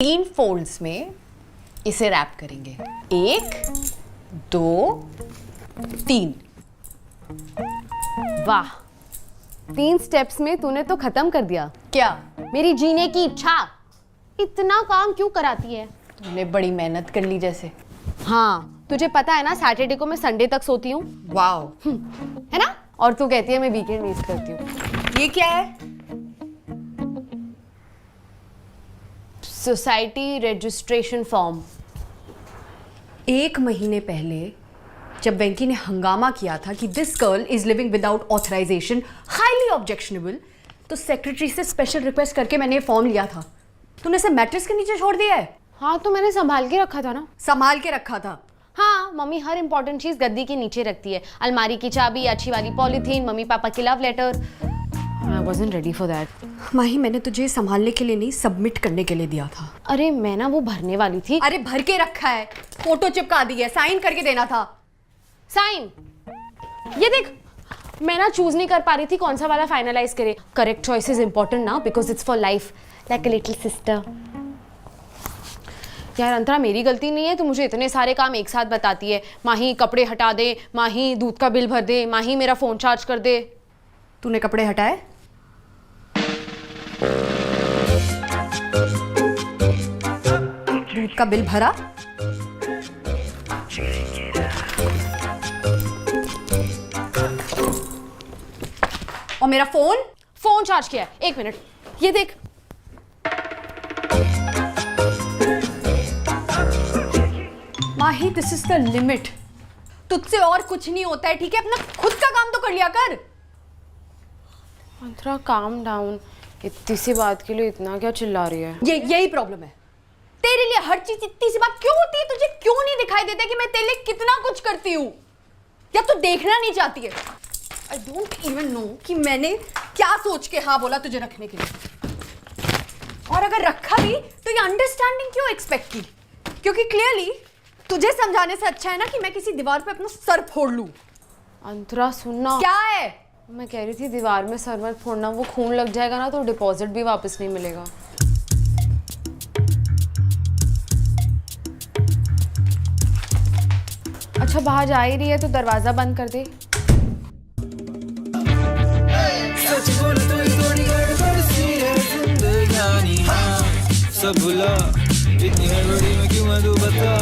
3 folds में इसे rap करेंगे। 1 2 3। वाह, 3 स्टेप्स में तूने तो खत्म कर दिया। क्या मेरी जीने की इच्छा। इतना काम क्यों कराती है? तूने बड़ी मेहनत कर ली जैसे। हाँ, तुझे पता है ना सैटरडे को मैं संडे तक सोती हूँ, वाओ। है ना? और तू कहती है मैं वीकेंड वेस्ट करती हूँ। ये क्या है? Society registration form. 1 महीने पहले जब वेंकी ने हंगामा किया था कि this girl is living without authorisation, highly objectionable, तो सेक्रेटरी से स्पेशल रिक्वेस्ट करके मैंने ये फॉर्म लिया था। तूने इसे मैट्रेस के नीचे छोड़ दिया है? हाँ, तो मैंने संभाल के रखा था ना। संभाल के रखा था? हाँ, मम्मी हर इंपॉर्टेंट चीज गद्दी के नीचे रखती है। अलमारी की चाबी, अच्छी वाली पॉलीथीन, मम्मी पापा की love letter. I wasn't ready for that. Mahi, मैंने तुझे संभालने के लिए नहीं, सबमिट करने के लिए दिया था। अरे मैं ना वो भरने वाली थी। अरे भर के रखा है, फोटो चिपका दी है, साइन करके देना था। साइन, ये देख, मैं ना चूज नहीं कर पा रही थी कौन सा वाला फाइनलाइज करे। करेक्ट चॉइस इज इंपॉर्टेंट ना, because it's for life, like a little sister. यार अंतरा, मेरी गलती नहीं है, तू मुझे इतने सारे काम एक साथ बताती है। माही कपड़े हटा दे, माही दूध का बिल भर दे, माही मेरा फोन चार्ज कर दे। तूने कपड़े हटाए? दूध का बिल भरा? और मेरा फोन चार्ज किया है। 1 मिनट, ये देख। माही, दिस इज द लिमिट। तुझसे और कुछ नहीं होता है, ठीक है? अपना खुद का काम तो कर लिया कर। अंतरा काम डाउन, इतनी सी बात के लिए इतना क्या चिल्ला रही है? यही प्रॉब्लम है तेरे लिए। हर चीज इतनी सी बात क्यों होती है? तुझे क्यों नहीं दिखाई देता कि मैं तेरे लिए कितना कुछ करती हूँ? या तू देखना नहीं चाहती है? आई डोंट इवन नो कि मैंने क्या सोच के हाँ बोला तुझे रखने के लिए। और अगर रखा भी तो ये अंडरस्टैंडिंग क्यों एक्सपेक्ट की? क्योंकि क्लियरली तुझे समझाने से अच्छा है ना कि मैं किसी दीवार पे अपना सर फोड़ लूं। अंतरा सुनना। क्या है? मैं कह रही थी दीवार में सर मत फोड़ना, वो खून लग जाएगा ना तो डिपॉजिट भी वापस नहीं मिलेगा। अच्छा, बाहर जा ही रही है तो दरवाजा बंद कर दे। सच बोल तो थोड़ी गड़बड़ सी है जिंदगानी, सब भुला, इतनी हड़बड़ी में क्यों है तू बता।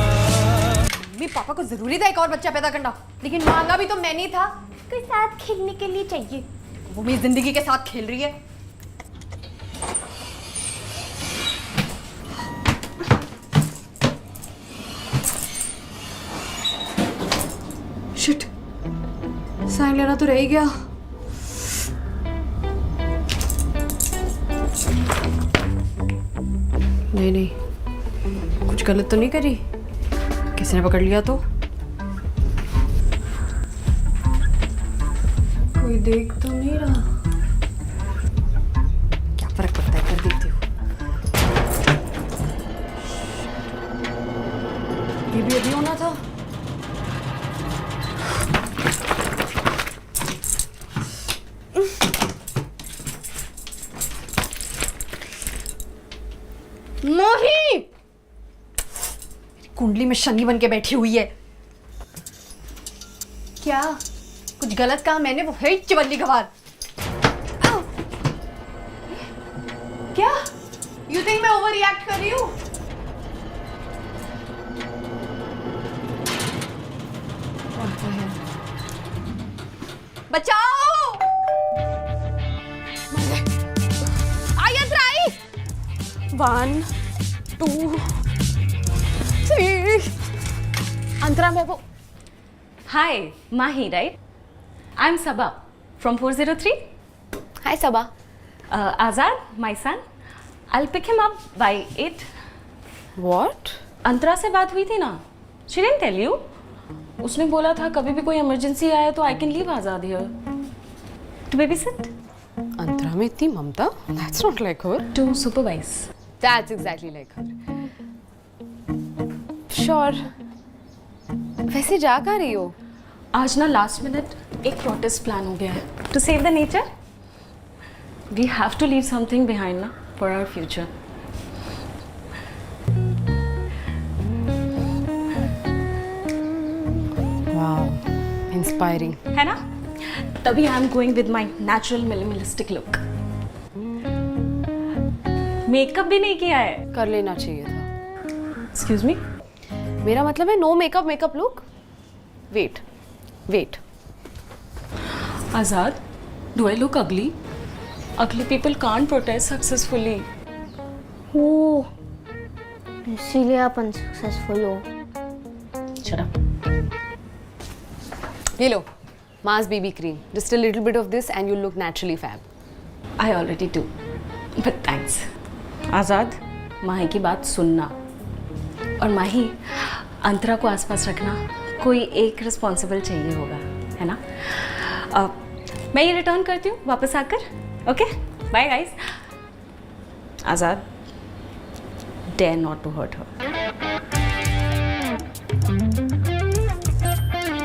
मम्मी पापा को जरूरी था एक और बच्चा पैदा करना, लेकिन मांगा भी तो मैंने ही था। कोई साथ खेलने के लिए चाहिए, वो मेरी जिंदगी के साथ खेल रही है। शिट, साइन लेना तो रह ही गया। नहीं, कुछ गलत तो नहीं करी? किसी ने पकड़ लिया तो? कोई देख तो नहीं रहा? क्या फर्क पड़ता है, कर देती हूँ। ये भी अभी होना था। नहीं, कुंडली में शनि बन के बैठी हुई है। क्या कुछ गलत कहा मैंने? वो है चिवल्ली गवार। क्या यू थिंक मैं ओवर रिएक्ट कर रही हूँ? बचाओ! आई अंतरा, आई। 1 2 3। अंतरा, मैं वो Hi, Mahi, right? I'm Sabha from 403. Hi Saba. Azad, my son. I'll pick him up by 8. What? Antara से बात हुई थी ना? She didn't tell you? उसने बोला था कभी भी कोई इमरजेंसी आया तो I can leave Azad here. To babysit? अंतरा में इतनी ममता? That's not like her. To supervise. That's exactly like her. Sure. वैसे जा कहाँ रही हो? आज ना लास्ट मिनट एक प्रोटेस्ट प्लान हो गया है to save the nature. We have to leave something behind ना फॉर आवर फ्यूचर। इंस्पायरिंग। है ना? तभी I am going with my natural minimalistic look. Makeup भी नहीं किया है। कर लेना चाहिए था। एक्सक्यूज मी, मेरा मतलब है no makeup look. Wait wait, Azad, do I look ugly? Ugly people can't protest successfully. Oh, इसीलिए आप अनसक्सेसफुल हो। Shut up. ये लो मास BB cream, just a little bit of this and you'll look naturally fab. I already do. But thanks. आजाद, माही की बात सुनना। और माही, अंतरा को आसपास रखना। कोई एक रिस्पॉन्सिबल चाहिए होगा, है ना? मैं ये रिटर्न करती हूँ वापस आकर। Okay, bye guys. Azad, dare not to hurt her.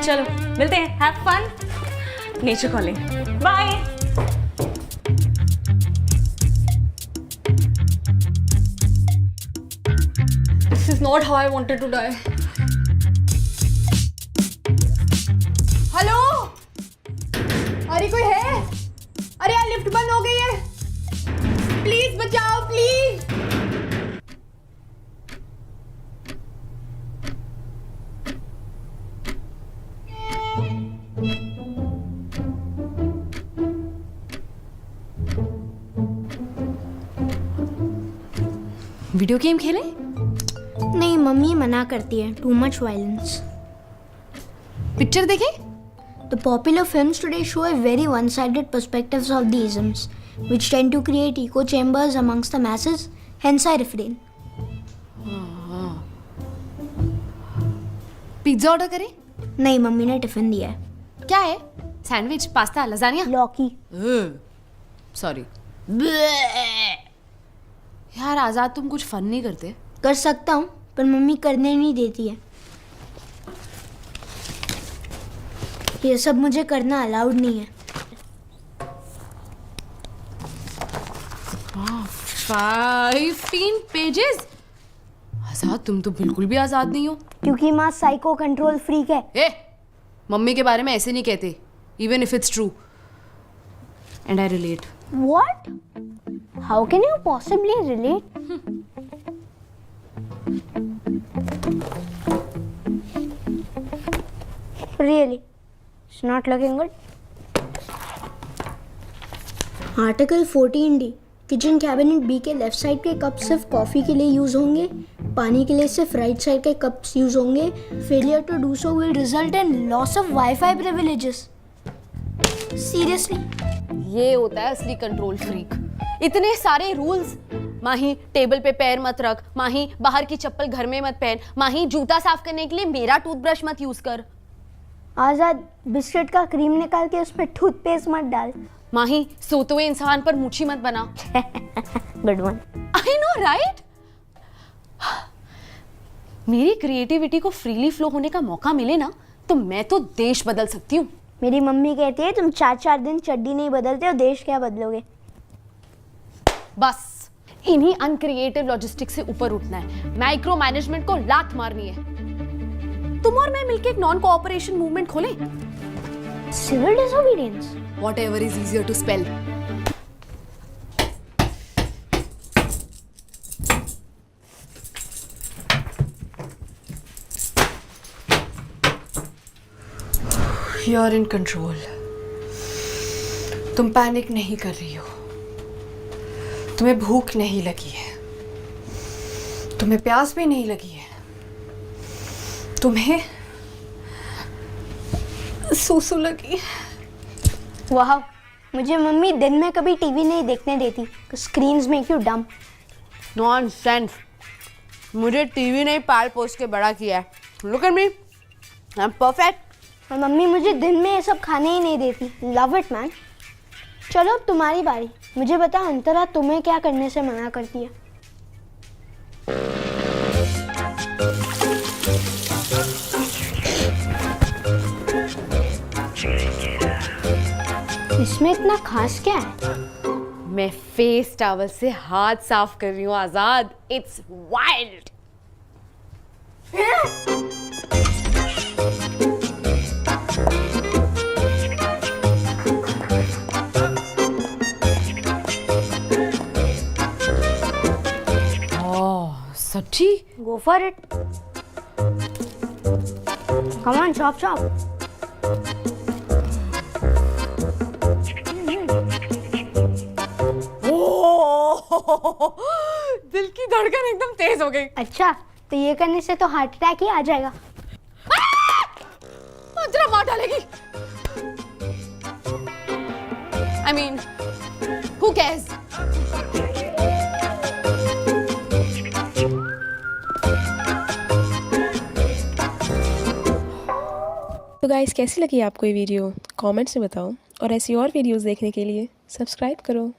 चलो मिलते हैं, have fun. Nature calling, bye. This is not how I wanted to die. Hello, अरे कोई है? अरे यार लिफ्ट बंद हो गई है, प्लीज बचाओ प्लीज। वीडियो गेम खेले? नहीं, मम्मी मना करती है, टू मच वायलेंस। पिक्चर देखे? The popular films today show a very one-sided perspectives of the isms, which tend to create echo chambers amongst the masses. Hence, I refrain. Pizza order करें? नहीं, mummy ने tiffin दिया है। क्या है? Sandwich, pasta, lasagne? लौकी। Sorry. यार आजाद, तुम कुछ फन नहीं करते? कर सकता हूँ, पर मम्मी करने नहीं देती है। ये सब मुझे करना अलाउड नहीं है। 15 पेजेस? आजाद, तुम तो बिल्कुल भी आजाद नहीं हो। क्योंकि माँ साइको कंट्रोल फ्रीक है। ए, मम्मी के बारे में ऐसे नहीं कहते, even if it's true. And I relate. What? How can you possibly relate? Really? It's not looking good. Article 14D, kitchen cabinet B के लेफ्ट साइड के कप सिर्फ कॉफ़ी के लिए यूज़ होंगे, पानी के लिए सिर्फ राइट साइड के कप्स यूज़ होंगे। Failure to do so will result in loss of wifi privileges. Seriously? ये होता है असली कंट्रोल फ्रीक। इतने सारे रूल्स। माही, टेबल पे पैर मत रख। माही, बाहर की चप्पल घर में मत पहन। माही, जूता साफ करने के लिए मेरा टूथब्रश मत यूज कर। आजाद, बिस्किट का क्रीम निकाल के उसमें टूथपेस्ट मत डाल। माही, सोते हुए इंसान पर मूछी मत बना। Good one. I know right. मेरी क्रिएटिविटी को फ्रीली फ्लो होने का मौका मिले ना, तो मैं तो देश बदल सकती हूँ। मेरी मम्मी कहती है तुम 4-4 दिन चड्डी नहीं बदलते हो, देश क्या बदलोगे। बस इन्हीं अनक्रिएटिव लॉजिस्टिक्स से ऊपर उठना है। माइक्रो मैनेजमेंट को लात मारनी है। तुम और मैं मिलकर एक नॉन कोऑपरेशन मूवमेंट खोलें। Civil disobedience? Whatever is easier to spell. You're in control. तुम पैनिक नहीं कर रही हो। तुम्हें भूख नहीं लगी है। तुम्हें प्यास भी नहीं लगी है। तुम्हें सूसू लगी है। वाह, मुझे मम्मी दिन में कभी टीवी नहीं देखने देती। स्क्रीन्स मेक यू डम। नॉनसेंस। मुझे टीवी ने पाल पोस के बड़ा किया है। Look at me, I am perfect. और मम्मी मुझे दिन में ये सब खाने ही नहीं देती। Love it man. चलो अब तुम्हारी बारी। मुझे बता अंतरा तुम्हें क्या करने से मना करती है। इसमें इतना खास क्या है? मैं फेस टॉवल से हाथ साफ कर रही हूँ आजाद। It's wild. सच्ची? Go for it. Come on, chop chop. दिल की धड़कन एकदम तेज हो गई। अच्छा, तो ये करने से तो हार्ट अटैक ही आ जाएगा। जरा मार डालेगी। I mean, who cares? तो गाइस कैसी लगी आपको ये वीडियो कमेंट्स में बताओ और ऐसी और वीडियोस देखने के लिए सब्सक्राइब करो।